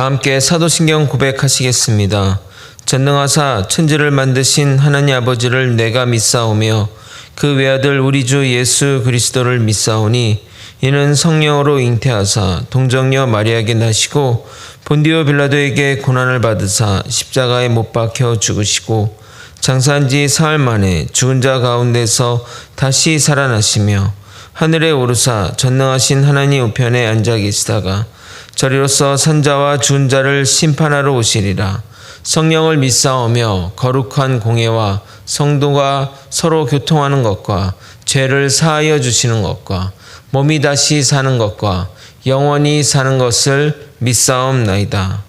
다 함께 사도신경 고백하시겠습니다. 전능하사 천지를 만드신 하나님 아버지를 내가 믿사오며 그 외아들 우리 주 예수 그리스도를 믿사오니 이는 성령으로 잉태하사 동정녀 마리아에게 나시고 본디오 빌라도에게 고난을 받으사 십자가에 못 박혀 죽으시고 장사한 지 사흘 만에 죽은 자 가운데서 다시 살아나시며 하늘에 오르사 전능하신 하나님 우편에 앉아 계시다가 저리로서 산자와 죽은 자를 심판하러 오시리라. 성령을 믿사오며 거룩한 공예와 성도가 서로 교통하는 것과 죄를 사하여 주시는 것과 몸이 다시 사는 것과 영원히 사는 것을 믿사옵나이다.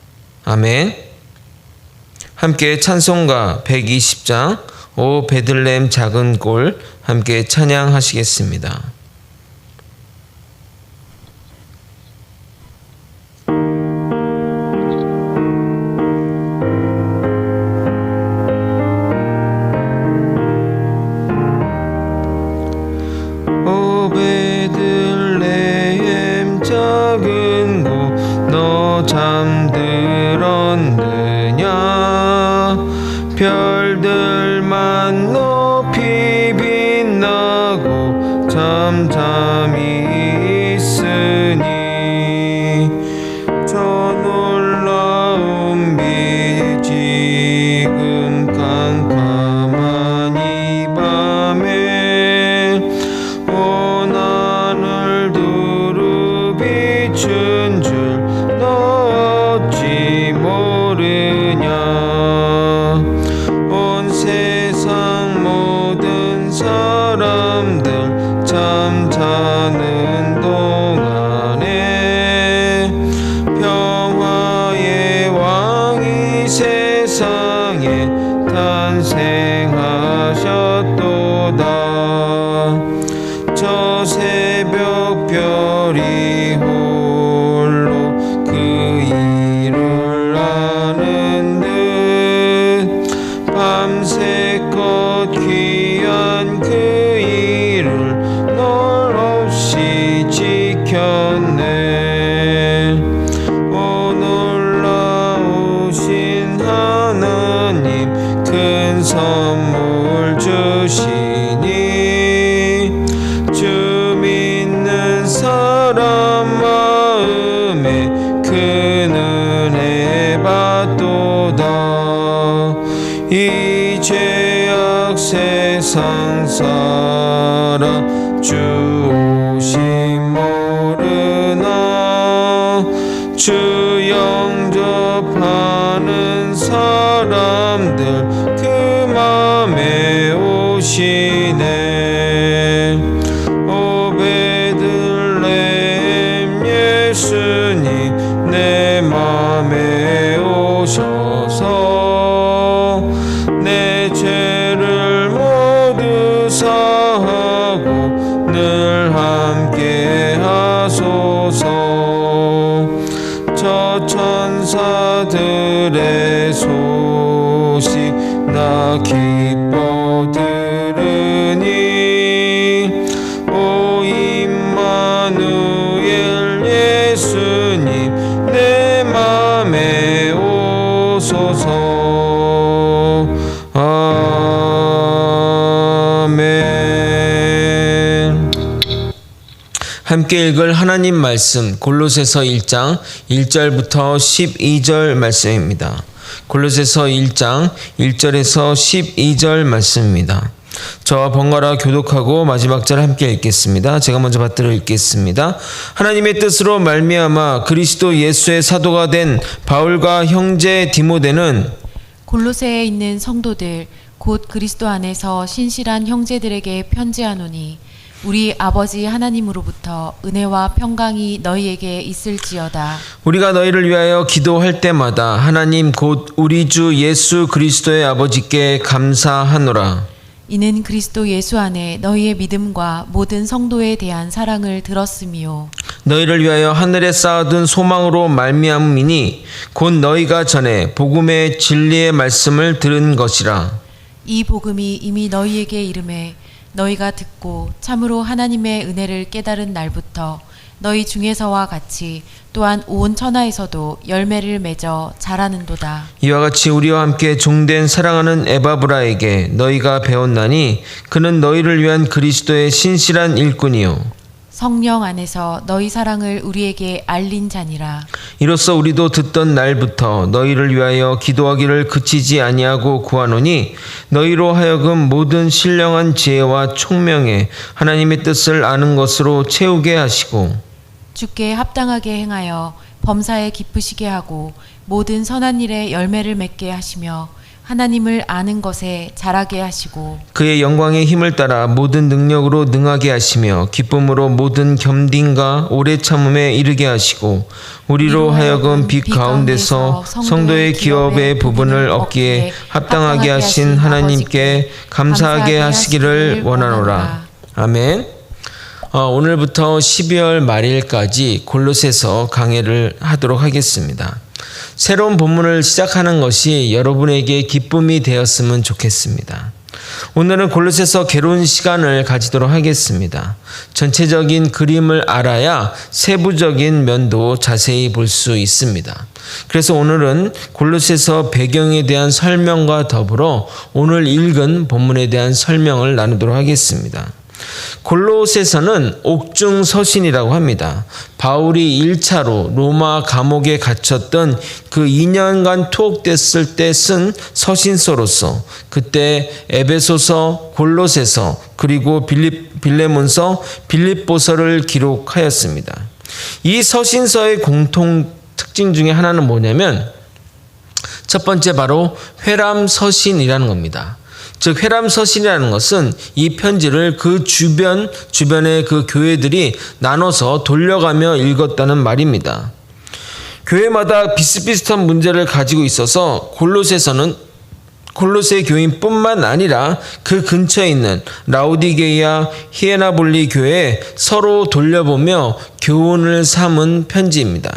아멘. 함께 찬송가 120장 오 베들레헴 작은 꼴 함께 찬양하시겠습니다. 오 베들레헴 작은 곳 너 잠들었느냐 별들만 높이 빛나고 잠잠히 있으니 저 놀라운 빛 지금 캄캄한 이 밤에 온 하늘 두루 비춘 줄 너 어찌 모르냐 온 세상 모든 사람들 잠자는 동안에 평화의 왕이 세상에 탄생하셨도다. 저 새벽 별이 홀로 그 일을 아는 듯 밤새껏 귀한 그 일을 널 없이 지켰네. 오 놀라우신 하나님 큰 선물 주시니 주 믿는 사람 마음에 큰 은혜 받도다. 이 죄악 세상 살아 주 오심 모르나 주 영접하는 사람들 그 맘에 오시네. 오 베들레헴 예수님 내 맘에 오셔서 내 죄를 모두 사하고 늘 함께 하소서. 저 천사들의 소식 나 기뻐 들으니 오 임마누엘 예수님 내 맘에 오소서. 아멘. 함께 읽을 하나님 말씀 골로새서 1장 1절부터 12절 말씀입니다. 골로새서 1장 1절에서 12절 말씀입니다. 저와 번갈아 교독하고 마지막 절 함께 읽겠습니다. 제가 먼저 받들어 읽겠습니다. 하나님의 뜻으로 말미암아 그리스도 예수의 사도가 된 바울과 형제 디모데는 골로새에 있는 성도들 곧 그리스도 안에서 신실한 형제들에게 편지하노니 우리 아버지 하나님으로부터 은혜와 평강이 너희에게 있을지어다. 우리가 너희를 위하여 기도할 때마다 하나님 곧 우리 주 예수 그리스도의 아버지께 감사하노라. 이는 그리스도 예수 안에 너희의 믿음과 모든 성도에 대한 사랑을 들었으며 너희를 위하여 하늘에 쌓아둔 소망으로 말미암음이니 곧 너희가 전에 복음의 진리의 말씀을 들은 것이라. 이 복음이 이미 너희에게 이름해 너희가 듣고 참으로 하나님의 은혜를 깨달은 날부터 너희 중에서와 같이 또한 온 천하에서도 열매를 맺어 자라는도다. 이와 같이 우리와 함께 종된 사랑하는 에바브라에게 너희가 배웠나니 그는 너희를 위한 그리스도의 신실한 일꾼이요 성령 안에서 너희 사랑을 우리에게 알린 자니라. 이로써 우리도 듣던 날부터 너희를 위하여 기도하기를 그치지 아니하고 구하노니 너희로 하여금 모든 신령한 지혜와 총명에 하나님의 뜻을 아는 것으로 채우게 하시고 주께 합당하게 행하여 범사에 기쁘시게 하고 모든 선한 일에 열매를 맺게 하시며 하나님을 아는 것에 자라게 하시고 그의 영광의 힘을 따라 모든 능력으로 능하게 하시며 기쁨으로 모든 겸딩과 오래 참음에 이르게 하시고 우리로 하여금 빛 가운데서 성도의 기업의 부분을 얻기에 합당하게 하신 하나님께 감사하게 하시기를 원하노라. 아멘. 오늘부터 12월 말일까지 골로새서 강해를 하도록 하겠습니다. 새로운 본문을 시작하는 것이 여러분에게 기쁨이 되었으면 좋겠습니다. 오늘은 골로새서 개론 시간을 가지도록 하겠습니다. 전체적인 그림을 알아야 세부적인 면도 자세히 볼 수 있습니다. 그래서 오늘은 골로새서 배경에 대한 설명과 더불어 오늘 읽은 본문에 대한 설명을 나누도록 하겠습니다. 골로새서는 옥중서신이라고 합니다. 바울이 1차로 로마 감옥에 갇혔던 그 2년간 투옥됐을 때 쓴 서신서로서 그때 에베소서, 골로새서, 그리고 빌레몬서, 빌립보서를 기록하였습니다. 이 서신서의 공통 특징 중에 하나는 뭐냐면 첫 번째 바로 회람서신이라는 겁니다. 즉 회람서신이라는 것은 이 편지를 그 주변의 그 교회들이 나눠서 돌려가며 읽었다는 말입니다. 교회마다 비슷비슷한 문제를 가지고 있어서 골로새 교인뿐만 아니라 그 근처에 있는 라우디게이아, 히에나볼리 교회에 서로 돌려보며 교훈을 삼은 편지입니다.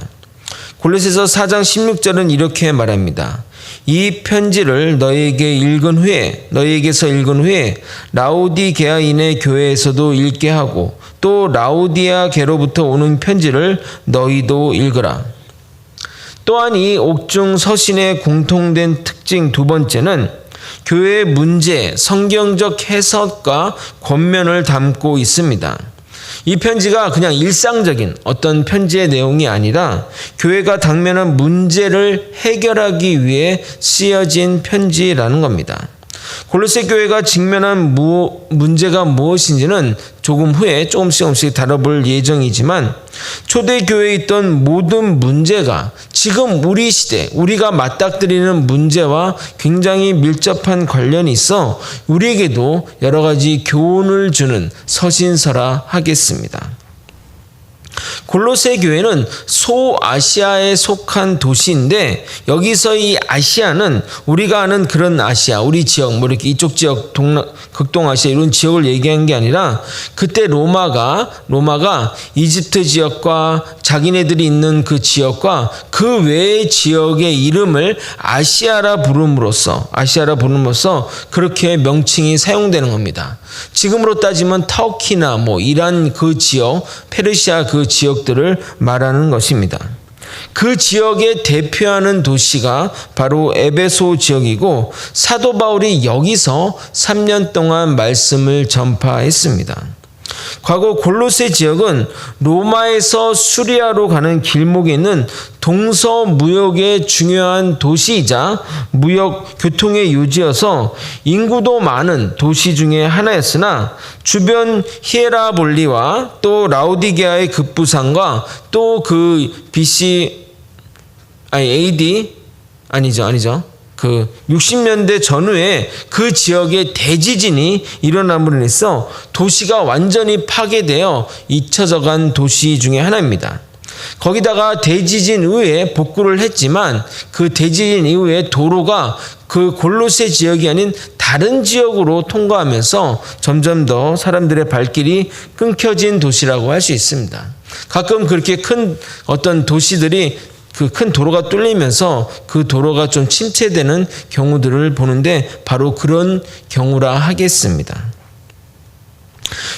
골로새서 4장 16절은 이렇게 말합니다. 이 편지를 너희에게서 읽은 후에 라우디게아인의 교회에서도 읽게 하고 또 라우디아게로부터 오는 편지를 너희도 읽으라. 또한 이 옥중 서신의 공통된 특징 두 번째는 교회의 문제, 성경적 해석과 권면을 담고 있습니다. 이 편지가 그냥 일상적인 어떤 편지의 내용이 아니라 교회가 당면한 문제를 해결하기 위해 쓰여진 편지라는 겁니다. 골로새 교회가 직면한 문제가 무엇인지는 조금 후에 조금씩 다뤄볼 예정이지만 초대교회에 있던 모든 문제가 지금 우리 시대, 우리가 맞닥뜨리는 문제와 굉장히 밀접한 관련이 있어 우리에게도 여러 가지 교훈을 주는 서신서라 하겠습니다. 골로새 교회는 소아시아에 속한 도시인데 여기서 이 아시아는 우리가 아는 그런 아시아, 우리 지역, 이렇게 이쪽 지역, 극동아시아 이런 지역을 얘기한 게 아니라 그때 로마가 이집트 지역과 자기네들이 있는 그 지역과 그 외의 지역의 이름을 아시아라 부름으로써 그렇게 명칭이 사용되는 겁니다. 지금으로 따지면 터키나 이란 그 지역, 페르시아 그 지역들을 말하는 것입니다. 그 지역에 대표하는 도시가 바로 에베소 지역이고 사도 바울이 여기서 3년 동안 말씀을 전파했습니다. 과거 골로새 지역은 로마에서 수리아로 가는 길목에 있는 동서무역의 중요한 도시이자 무역 교통의 요지여서 인구도 많은 도시 중에 하나였으나 주변 히에라볼리와 또 라우디게아의 급부상과 또 그 그 60년대 전후에 그 지역에 대지진이 일어남으로 인해서 도시가 완전히 파괴되어 잊혀져간 도시 중에 하나입니다. 거기다가 대지진 이후에 복구를 했지만 그 대지진 이후에 도로가 그 골로새 지역이 아닌 다른 지역으로 통과하면서 점점 더 사람들의 발길이 끊겨진 도시라고 할 수 있습니다. 가끔 그렇게 큰 어떤 도시들이 그 큰 도로가 뚫리면서 그 도로가 좀 침체되는 경우들을 보는데 바로 그런 경우라 하겠습니다.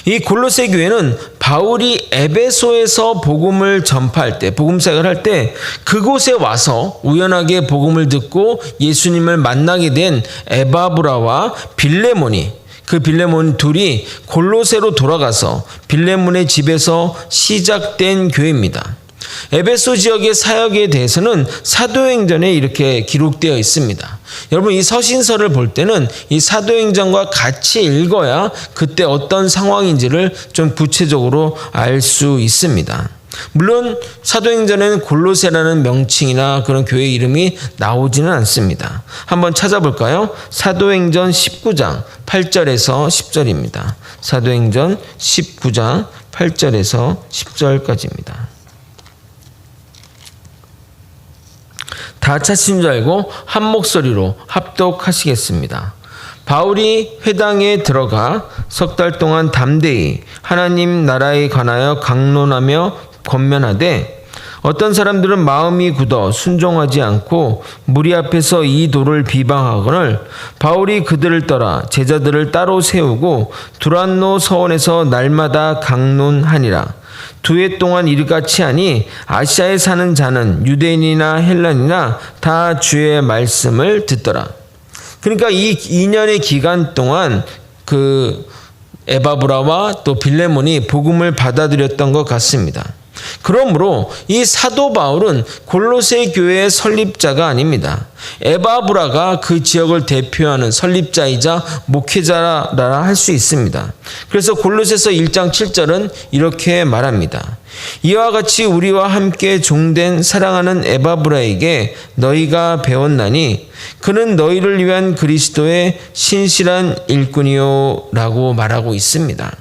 이 골로새 교회는 바울이 에베소에서 복음을 전파할 때, 복음 사역을 할 때 그곳에 와서 우연하게 복음을 듣고 예수님을 만나게 된 에바브라와 빌레몬이, 그 빌레몬 둘이 골로새로 돌아가서 빌레몬의 집에서 시작된 교회입니다. 에베소 지역의 사역에 대해서는 사도행전에 이렇게 기록되어 있습니다. 여러분, 이 서신서를 볼 때는 이 사도행전과 같이 읽어야 그때 어떤 상황인지를 좀 구체적으로 알 수 있습니다. 물론 사도행전에는 골로새라는 명칭이나 그런 교회 이름이 나오지는 않습니다. 한번 찾아볼까요? 사도행전 19장 8절에서 10절입니다. 사도행전 19장 8절에서 10절까지입니다. 다 찾으신 줄 알고 한 목소리로 합독하시겠습니다. 바울이 회당에 들어가 석 달 동안 담대히 하나님 나라에 관하여 강론하며 권면하되 어떤 사람들은 마음이 굳어 순종하지 않고 무리 앞에서 이 도를 비방하거늘 바울이 그들을 떠나 제자들을 따로 세우고 두란노 서원에서 날마다 강론하니라. 2해 동안 이같이 하니 아시아에 사는 자는 유대인이나 헬란이나 다 주의 말씀을 듣더라. 그러니까 이 2년의 기간 동안 그 에바브라와 또 빌레몬이 복음을 받아들였던 것 같습니다. 그러므로 이 사도 바울은 골로새 교회의 설립자가 아닙니다. 에바브라가 그 지역을 대표하는 설립자이자 목회자라 할 수 있습니다. 그래서 골로새서 1장 7절은 이렇게 말합니다. 이와 같이 우리와 함께 종된 사랑하는 에바브라에게 너희가 배웠나니 그는 너희를 위한 그리스도의 신실한 일꾼이요 라고 말하고 있습니다.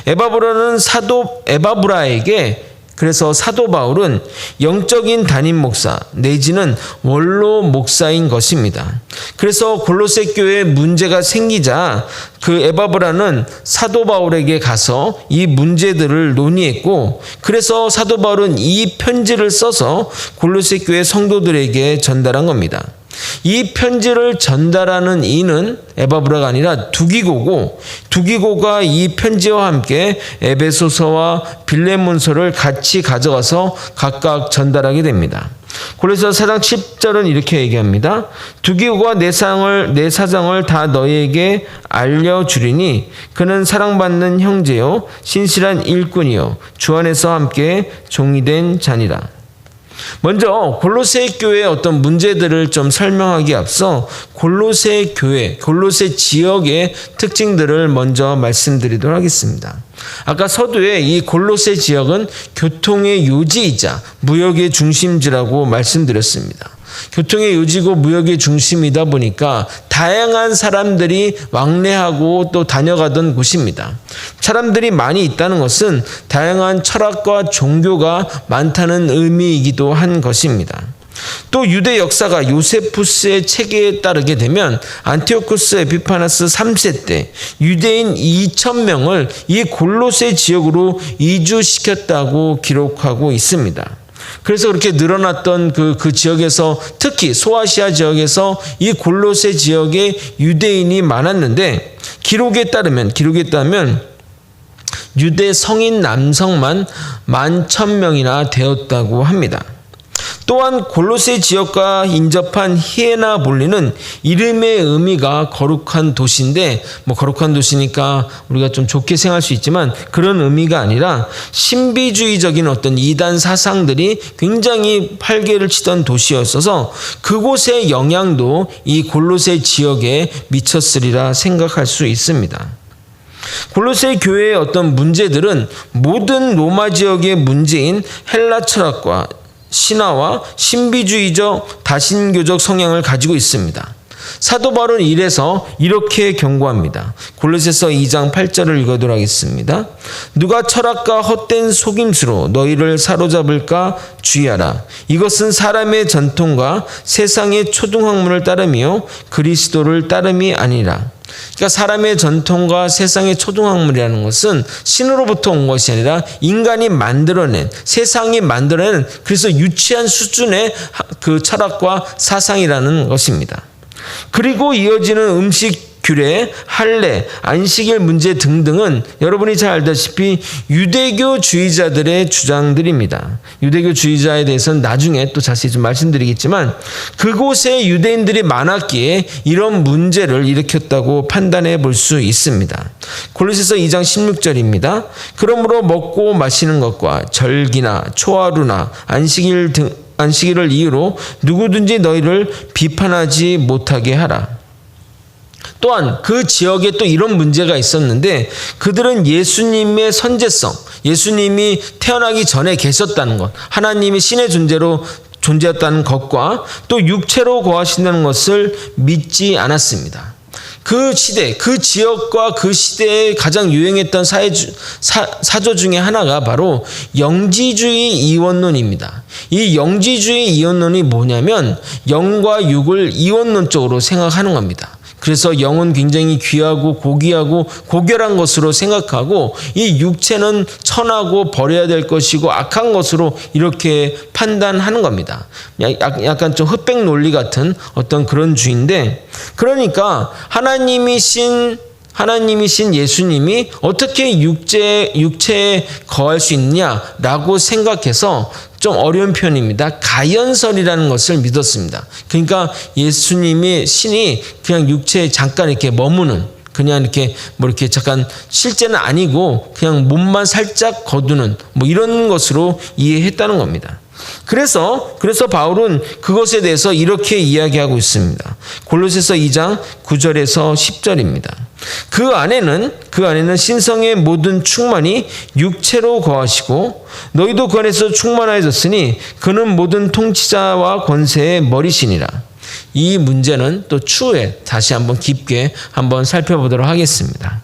에바브라는 사도 에바브라에게, 그래서 사도 바울은 영적인 담임 목사 내지는 원로 목사인 것입니다. 그래서 골로새 교회에 문제가 생기자 그 에바브라는 사도 바울에게 가서 이 문제들을 논의했고, 그래서 사도 바울은 이 편지를 써서 골로새 교회 성도들에게 전달한 겁니다. 이 편지를 전달하는 이는 에바브라가 아니라 두기고고, 두기고가 이 편지와 함께 에베소서와 빌레몬서를 같이 가져가서 각각 전달하게 됩니다. 골로새서 4장 10절은 이렇게 얘기합니다. 두기고가 내 사정을 다 너희에게 알려주리니 그는 사랑받는 형제요 신실한 일꾼이요 주 안에서 함께 종이 된 자니라. 먼저 골로새 교회의 어떤 문제들을 좀 설명하기에 앞서 골로새 교회, 골로새 지역의 특징들을 먼저 말씀드리도록 하겠습니다. 아까 서두에 이 골로새 지역은 교통의 요지이자 무역의 중심지라고 말씀드렸습니다. 교통의 요지고 무역의 중심이다 보니까 다양한 사람들이 왕래하고 또 다녀가던 곳입니다. 사람들이 많이 있다는 것은 다양한 철학과 종교가 많다는 의미이기도 한 것입니다. 또 유대 역사가 요세푸스의 체계에 따르게 되면 안티오쿠스 에피파나스 3세 때 유대인 2,000명을 이 골로새 지역으로 이주시켰다고 기록하고 있습니다. 그래서 그렇게 늘어났던 그 지역에서, 특히 소아시아 지역에서 이 골로새 지역에 유대인이 많았는데 기록에 따르면 유대 성인 남성만 11,000명이나 되었다고 합니다. 또한 골로새 지역과 인접한 히에나볼리는 이름의 의미가 거룩한 도시인데, 거룩한 도시니까 우리가 좀 좋게 생각할 수 있지만 그런 의미가 아니라 신비주의적인 어떤 이단 사상들이 굉장히 활개를 치던 도시였어서 그곳의 영향도 이 골로새 지역에 미쳤으리라 생각할 수 있습니다. 골로새 교회의 어떤 문제들은 모든 로마 지역의 문제인 헬라 철학과 신화와 신비주의적 다신교적 성향을 가지고 있습니다. 사도 바울은 이래서 이렇게 경고합니다. 골로새서 2장 8절을 읽어도록 하겠습니다. 누가 철학과 헛된 속임수로 너희를 사로잡을까 주의하라. 이것은 사람의 전통과 세상의 초등학문을 따르며 그리스도를 따름이 아니라. 그러니까 사람의 전통과 세상의 초등학문이라는 것은 신으로부터 온 것이 아니라 인간이 만들어낸, 세상이 만들어낸, 그래서 유치한 수준의 그 철학과 사상이라는 것입니다. 그리고 이어지는 음식 규례, 할례, 안식일 문제 등등은 여러분이 잘 알다시피 유대교주의자들의 주장들입니다. 유대교주의자에 대해서는 나중에 또 자세히 좀 말씀드리겠지만 그곳에 유대인들이 많았기에 이런 문제를 일으켰다고 판단해 볼 수 있습니다. 골로새서 2장 16절입니다. 그러므로 먹고 마시는 것과 절기나 초하루나 안식일을 이유로 누구든지 너희를 비판하지 못하게 하라. 또한 그 지역에 또 이런 문제가 있었는데 그들은 예수님의 선제성, 예수님이 태어나기 전에 계셨다는 것, 하나님이 신의 존재로 존재했다는 것과 또 육체로 거하신다는 것을 믿지 않았습니다. 그 시대, 그 지역과 그 시대에 가장 유행했던 사조 중에 하나가 바로 영지주의 이원론입니다. 이 영지주의 이원론이 뭐냐면 영과 육을 이원론적으로 생각하는 겁니다. 그래서 영은 굉장히 귀하고 고귀하고 고결한 것으로 생각하고 이 육체는 천하고 버려야 될 것이고 악한 것으로 이렇게 판단하는 겁니다. 약간 좀 흑백 논리 같은 어떤 그런 주의인데, 그러니까 하나님이신 예수님이 어떻게 육체에 거할 수 있냐라고 생각해서 좀 어려운 표현입니다. 가연설이라는 것을 믿었습니다. 그러니까 예수님이 신이 그냥 육체에 잠깐 이렇게 머무는, 그냥 이렇게 이렇게 잠깐 실제는 아니고 그냥 몸만 살짝 거두는 이런 것으로 이해했다는 겁니다. 그래서 바울은 그것에 대해서 이렇게 이야기하고 있습니다. 골로새서 2장 9절에서 10절입니다. 그 안에는 신성의 모든 충만이 육체로 거하시고 너희도 그 안에서 충만하여졌으니 그는 모든 통치자와 권세의 머리시니라. 이 문제는 또 추후에 다시 한번 깊게 한번 살펴보도록 하겠습니다.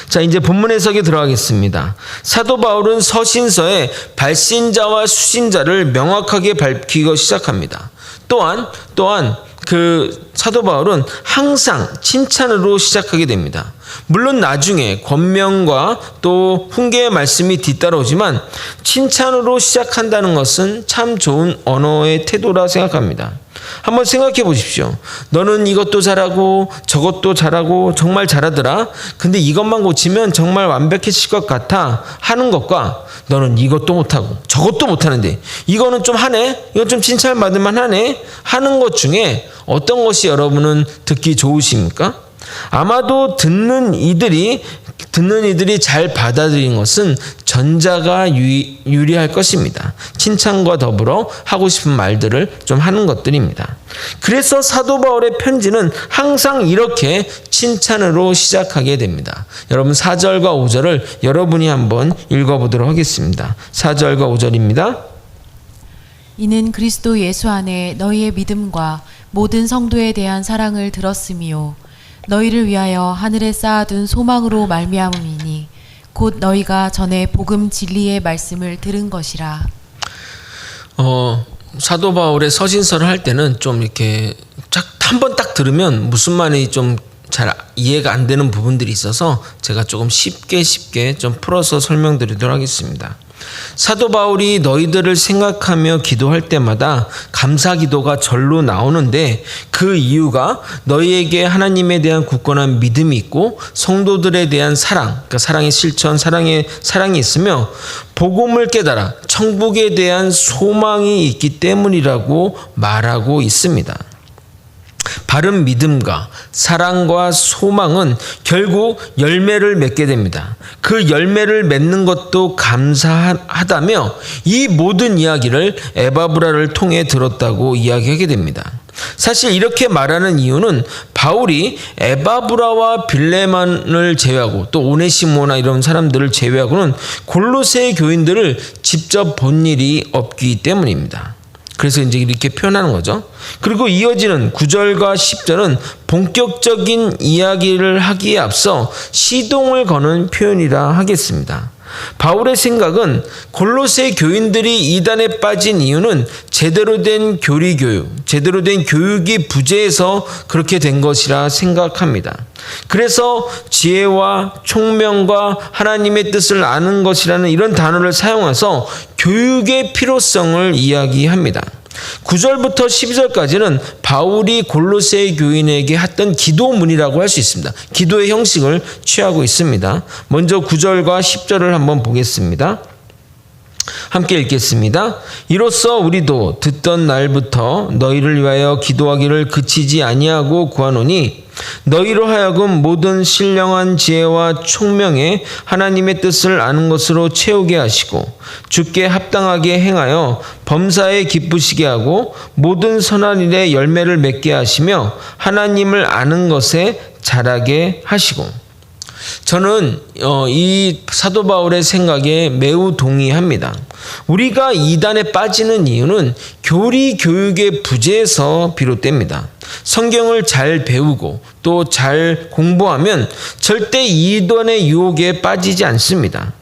자, 이제 본문 해석에 들어가겠습니다. 사도 바울은 서신서에 발신자와 수신자를 명확하게 밝히고 시작합니다. 또한 그 사도 바울은 항상 칭찬으로 시작하게 됩니다. 물론 나중에 권면과 또 훈계의 말씀이 뒤따라오지만 칭찬으로 시작한다는 것은 참 좋은 언어의 태도라 생각합니다. 한번 생각해 보십시오. 너는 이것도 잘하고 저것도 잘하고 정말 잘하더라. 근데 이것만 고치면 정말 완벽해질 것 같아 하는 것과 너는 이것도 못하고 저것도 못하는데 이거는 좀 하네, 이건 좀 칭찬받을 만하네 하는 것 중에 어떤 것이 여러분은 듣기 좋으십니까? 아마도 듣는 이들이 잘 받아들인 것은 전자가 유리할 것입니다. 칭찬과 더불어 하고 싶은 말들을 좀 하는 것들입니다. 그래서 사도 바울의 편지는 항상 이렇게 칭찬으로 시작하게 됩니다. 여러분 4절과 5절을 여러분이 한번 읽어보도록 하겠습니다. 4절과 5절입니다. 이는 그리스도 예수 안에 너희의 믿음과 모든 성도에 대한 사랑을 들었으미요 너희를 위하여 하늘에 쌓아둔 소망으로 말미암음이니 곧 너희가 전에 복음 진리의 말씀을 들은 것이라. 사도 바울의 서신서를 할 때는 좀 이렇게 한 번 딱 들으면 무슨 말이 좀 잘 이해가 안 되는 부분들이 있어서 제가 조금 쉽게 좀 풀어서 설명드리도록 하겠습니다. 사도 바울이 너희들을 생각하며 기도할 때마다 감사 기도가 절로 나오는데 그 이유가 너희에게 하나님에 대한 굳건한 믿음이 있고 성도들에 대한 사랑, 그러니까 사랑의 실천, 사랑이 있으며 복음을 깨달아 천국에 대한 소망이 있기 때문이라고 말하고 있습니다. 바른 믿음과 사랑과 소망은 결국 열매를 맺게 됩니다. 그 열매를 맺는 것도 감사하다며 이 모든 이야기를 에바브라를 통해 들었다고 이야기하게 됩니다. 사실 이렇게 말하는 이유는 바울이 에바브라와 빌레만을 제외하고 또 오네시모나 이런 사람들을 제외하고는 골로새 교인들을 직접 본 일이 없기 때문입니다. 그래서 이제 이렇게 표현하는 거죠. 그리고 이어지는 9절과 10절은 본격적인 이야기를 하기에 앞서 시동을 거는 표현이라 하겠습니다. 바울의 생각은 골로새 교인들이 이단에 빠진 이유는 제대로 된 교리교육, 제대로 된 교육이 부재해서 그렇게 된 것이라 생각합니다. 그래서 지혜와 총명과 하나님의 뜻을 아는 것이라는 이런 단어를 사용해서 교육의 필요성을 이야기합니다. 9절부터 12절까지는 바울이 골로새 교인에게 했던 기도문이라고 할 수 있습니다. 기도의 형식을 취하고 있습니다. 먼저 9절과 10절을 한번 보겠습니다. 함께 읽겠습니다. 이로써 우리도 듣던 날부터 너희를 위하여 기도하기를 그치지 아니하고 구하노니 너희로 하여금 모든 신령한 지혜와 총명에 하나님의 뜻을 아는 것으로 채우게 하시고 주께 합당하게 행하여 범사에 기쁘시게 하고 모든 선한 일에 열매를 맺게 하시며 하나님을 아는 것에 자라게 하시고. 저는 이 사도 바울의 생각에 매우 동의합니다. 우리가 이단에 빠지는 이유는 교리 교육의 부재에서 비롯됩니다. 성경을 잘 배우고 또 잘 공부하면 절대 이단의 유혹에 빠지지 않습니다.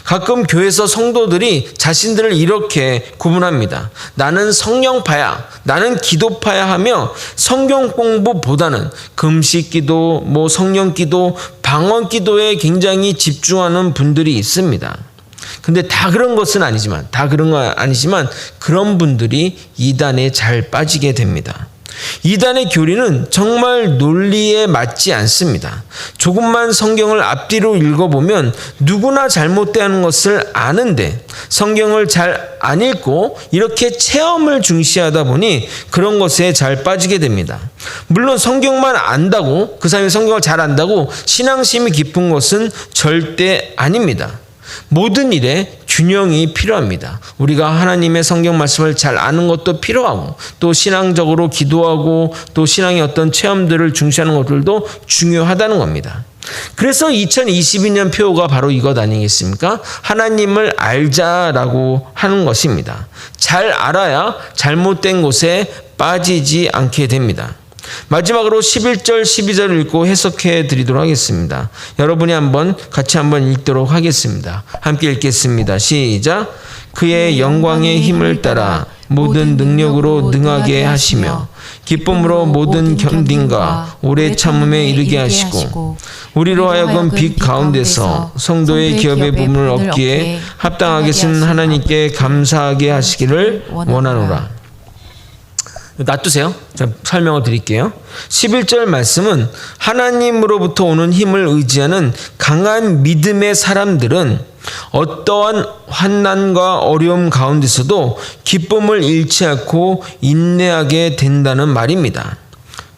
가끔 교회에서 성도들이 자신들을 이렇게 구분합니다. 나는 성령파야, 나는 기도파야 하며 성경 공부보다는 금식 기도, 성령 기도, 방언 기도에 굉장히 집중하는 분들이 있습니다. 근데 다 그런 것은 아니지만, 그런 분들이 이단에 잘 빠지게 됩니다. 이단의 교리는 정말 논리에 맞지 않습니다. 조금만 성경을 앞뒤로 읽어보면 누구나 잘못되는 것을 아는데 성경을 잘 안 읽고 이렇게 체험을 중시하다 보니 그런 것에 잘 빠지게 됩니다. 물론 성경만 안다고, 그 사람이 성경을 잘 안다고 신앙심이 깊은 것은 절대 아닙니다. 모든 일에 균형이 필요합니다. 우리가 하나님의 성경 말씀을 잘 아는 것도 필요하고 또 신앙적으로 기도하고 또 신앙의 어떤 체험들을 중시하는 것들도 중요하다는 겁니다. 그래서 2022년 표어가 바로 이것 아니겠습니까? 하나님을 알자라고 하는 것입니다. 잘 알아야 잘못된 곳에 빠지지 않게 됩니다. 마지막으로 11절 12절을 읽고 해석해 드리도록 하겠습니다. 여러분이 같이 한번 읽도록 하겠습니다. 함께 읽겠습니다. 시작. 그의 영광의 힘을 따라 모든 능력으로 능하게 하시며 기쁨으로 모든 견딘과 오래 참음에 이르게 하시고 우리로 하여금 빛 가운데서 성도의 기업의 부분을 얻기에 합당하게 쓴 하나님께 감사하게 하시기를 원하노라. 놔두세요. 제가 설명을 드릴게요. 11절 말씀은 하나님으로부터 오는 힘을 의지하는 강한 믿음의 사람들은 어떠한 환난과 어려움 가운데서도 기쁨을 잃지 않고 인내하게 된다는 말입니다.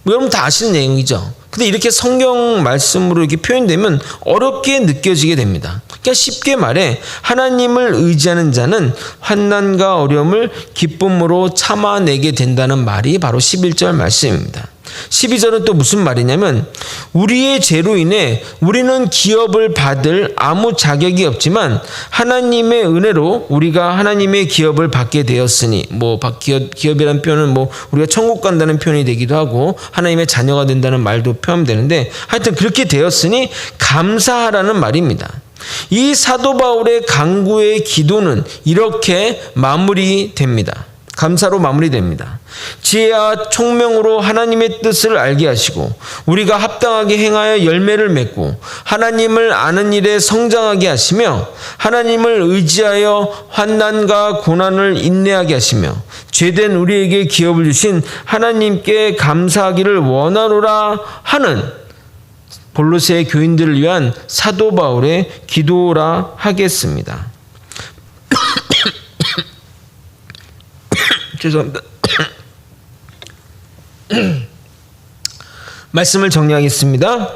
여러분 다 아시는 내용이죠. 근데 이렇게 성경 말씀으로 이렇게 표현되면 어렵게 느껴지게 됩니다. 그러니까 쉽게 말해 하나님을 의지하는 자는 환난과 어려움을 기쁨으로 참아내게 된다는 말이 바로 11절 말씀입니다. 12절은 또 무슨 말이냐면 우리의 죄로 인해 우리는 기업을 받을 아무 자격이 없지만 하나님의 은혜로 우리가 하나님의 기업을 받게 되었으니 기업이라는 표현은 우리가 천국 간다는 표현이 되기도 하고 하나님의 자녀가 된다는 말도 표현되는데 하여튼 그렇게 되었으니 감사하라는 말입니다. 이 사도 바울의 간구의 기도는 이렇게 마무리됩니다. 감사로 마무리됩니다. 지혜와 총명으로 하나님의 뜻을 알게 하시고 우리가 합당하게 행하여 열매를 맺고 하나님을 아는 일에 성장하게 하시며 하나님을 의지하여 환난과 고난을 인내하게 하시며 죄된 우리에게 기업을 주신 하나님께 감사하기를 원하노라 하는 골로새 교인들을 위한 사도 바울의 기도라 하겠습니다. 죄송합니다. 말씀을 정리하겠습니다.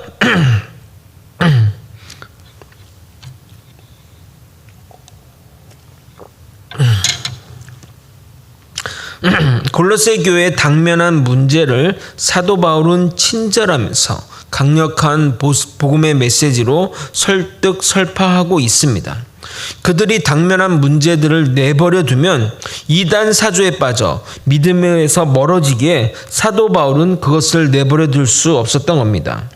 골로새 교회에 당면한 문제를 사도 바울은 친절하면서 강력한 복음의 메시지로 설득 설파하고 있습니다. 그들이 당면한 문제들을 내버려 두면 이단 사조에 빠져 믿음에서 멀어지기에 사도 바울은 그것을 내버려 둘 수 없었던 겁니다.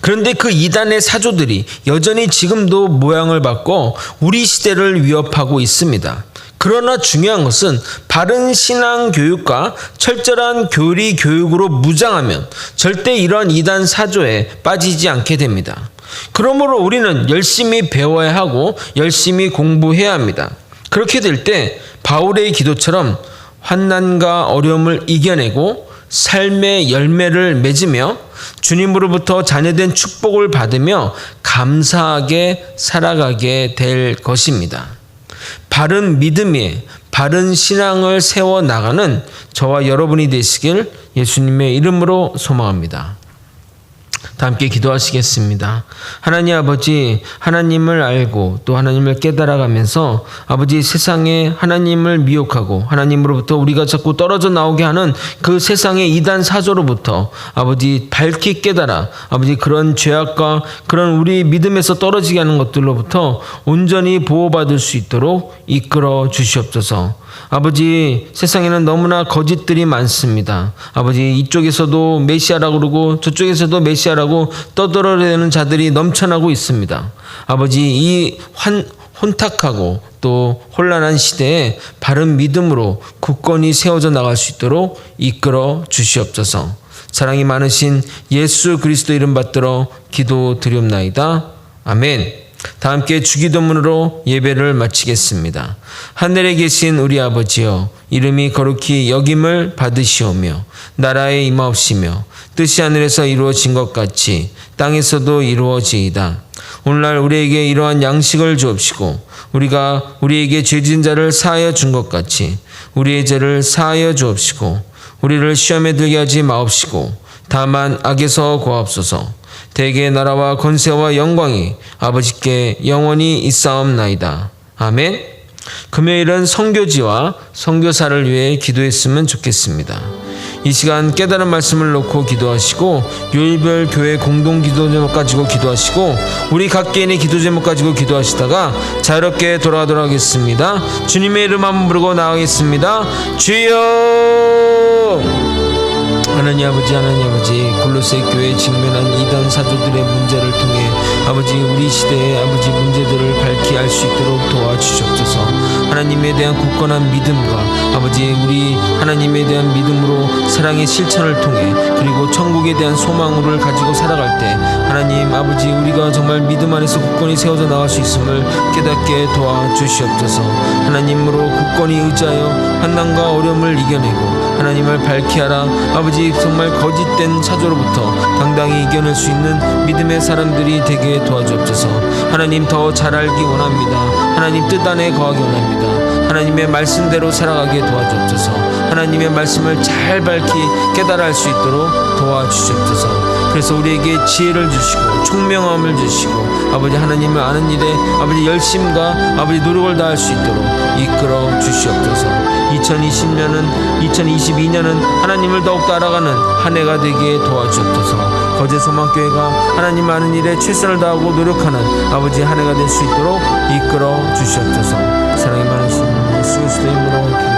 그런데 그 이단의 사조들이 여전히 지금도 모양을 바꿔 우리 시대를 위협하고 있습니다. 그러나 중요한 것은 바른 신앙 교육과 철저한 교리 교육으로 무장하면 절대 이런 이단 사조에 빠지지 않게 됩니다. 그러므로 우리는 열심히 배워야 하고 열심히 공부해야 합니다. 그렇게 될 때 바울의 기도처럼 환난과 어려움을 이겨내고 삶의 열매를 맺으며 주님으로부터 자녀된 축복을 받으며 감사하게 살아가게 될 것입니다. 바른 믿음에 바른 신앙을 세워나가는 저와 여러분이 되시길 예수님의 이름으로 소망합니다. 다 함께 기도하시겠습니다. 하나님 아버지, 하나님을 알고 또 하나님을 깨달아가면서 아버지 세상에 하나님을 미혹하고 하나님으로부터 우리가 자꾸 떨어져 나오게 하는 그 세상의 이단 사조로부터 아버지 밝히 깨달아 아버지 그런 죄악과 그런 우리 믿음에서 떨어지게 하는 것들로부터 온전히 보호받을 수 있도록 이끌어 주시옵소서. 아버지 세상에는 너무나 거짓들이 많습니다. 아버지 이쪽에서도 메시아라고 그러고 저쪽에서도 메시아라고 떠들어대는 자들이 넘쳐나고 있습니다. 아버지 이 혼탁하고 또 혼란한 시대에 바른 믿음으로 굳건히 세워져 나갈 수 있도록 이끌어 주시옵소서. 사랑이 많으신 예수 그리스도 이름 받들어 기도드리옵나이다. 아멘. 다 함께 주기도문으로 예배를 마치겠습니다. 하늘에 계신 우리 아버지여, 이름이 거룩히 여김을 받으시오며 나라에 임하옵시며 뜻이 하늘에서 이루어진 것 같이 땅에서도 이루어지이다. 오늘날 우리에게 이러한 양식을 주옵시고 우리가 우리에게 죄진 자를 사하여 준 것 같이 우리의 죄를 사하여 주옵시고 우리를 시험에 들게 하지 마옵시고 다만 악에서 구하옵소서. 대개 나라와 권세와 영광이 아버지께 영원히 있사옵나이다. 아멘. 금요일은 선교지와 선교사를 위해 기도했으면 좋겠습니다. 이 시간 깨달은 말씀을 놓고 기도하시고 요일별 교회 공동 기도 제목 가지고 기도하시고 우리 각 개인의 기도 제목 가지고 기도하시다가 자유롭게 돌아가도록 하겠습니다. 주님의 이름 한번 부르고 나가겠습니다. 주여! 하나님 아버지 골로새 교회에 직면한 이단 사조들의 문제를 통해 아버지 우리 시대의 아버지 문제들을 밝히 알 수 있도록 도와주시옵소서. 하나님에 대한 굳건한 믿음과 아버지 우리 하나님에 대한 믿음으로 사랑의 실천을 통해 그리고 천국에 대한 소망을 가지고 살아갈 때 하나님 아버지 우리가 정말 믿음 안에서 굳건히 세워져 나갈 수 있음을 깨닫게 도와주시옵소서. 하나님으로 굳건히 의지하여 환난과 어려움을 이겨내고 하나님을 밝히 하라. 아버지 정말 거짓된 사조로부터 당당히 이겨낼 수 있는 믿음의 사람들이 되게 도와주옵소서. 하나님 더 잘 알기 원합니다. 하나님 뜻 안에 거하기 원합니다. 하나님의 말씀대로 살아가게 도와주옵소서. 하나님의 말씀을 잘 밝히 깨달아 할 수 있도록 도와주시옵소서. 그래서 우리에게 지혜를 주시고 총명함을 주시고 아버지 하나님을 아는 일에 아버지 열심과 아버지 노력을 다할 수 있도록 이끌어 주시옵소서. 2022년은 하나님을 더욱더 알아가는 한 해가 되게 도와주옵소서. 거제 소망교회가 하나님 아는 일에 최선을 다하고 노력하는 아버지 한 해가 될 수 있도록 이끌어 주시옵소서. 사랑이 많으신 예수 그리스도의 이름으로